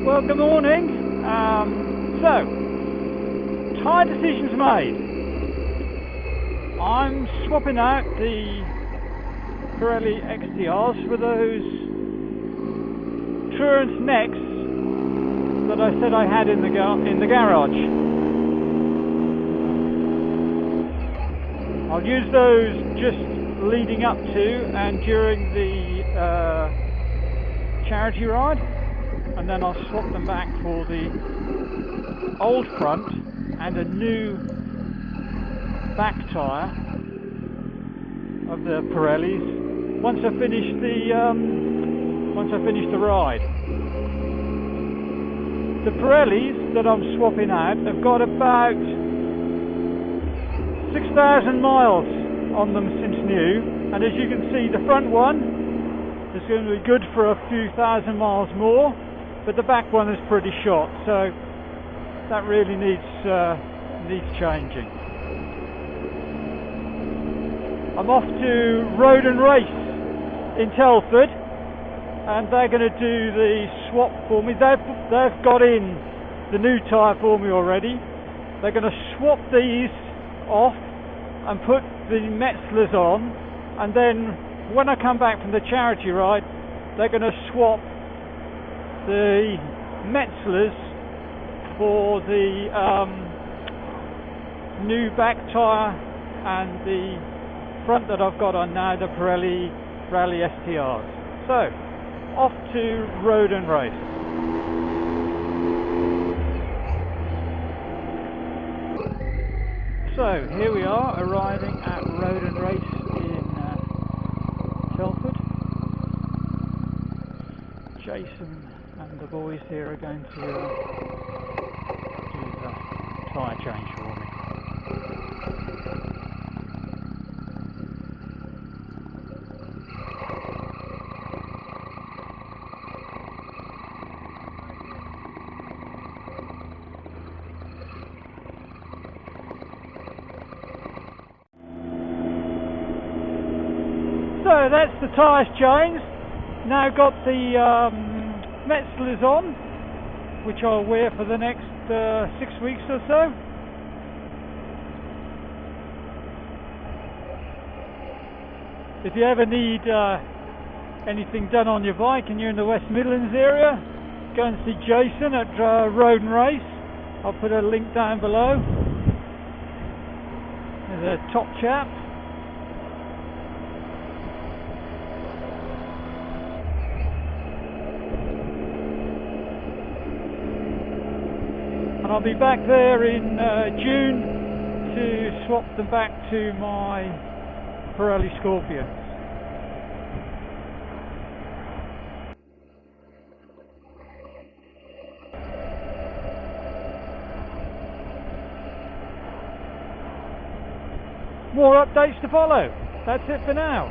Well, good morning. So, tyre decisions made. I'm swapping out the Pirelli XTRs for those Truance necks that I said I had in the garage. I'll use those just leading up to and during the charity ride, and then I'll swap them back for the old front and a new back tyre of the Pirellis once I finish the ride. The Pirellis that I'm swapping out have got about 6,000 miles on them since new, and as you can see, the front one is going to be good for a few thousand miles more, but the back one is pretty shot, so that really needs changing. I'm off to Road and Race in Telford, and they're going to do the swap for me. They've got in the new tyre for me already. They're going to swap these off and put the Metzlers on, and then when I come back from the charity ride, they're going to swap the Metzlers for the new back tyre and the front that I've got on now, the Pirelli Rally STRs. So, off to Road and Race. So, here we are, arriving at Road and Race in Telford. Jason and the boys here are going to do the tyre change for me. So that's the tyres changed. Now got the Metzlers on, which I'll wear for the next 6 weeks or so. If you ever need anything done on your bike and you're in the West Midlands area, go and see Jason at Road and Race. I'll put a link down below. There's a top chap. And I'll be back there in June to swap them back to my Pirelli Scorpions. More updates to follow. That's it for now.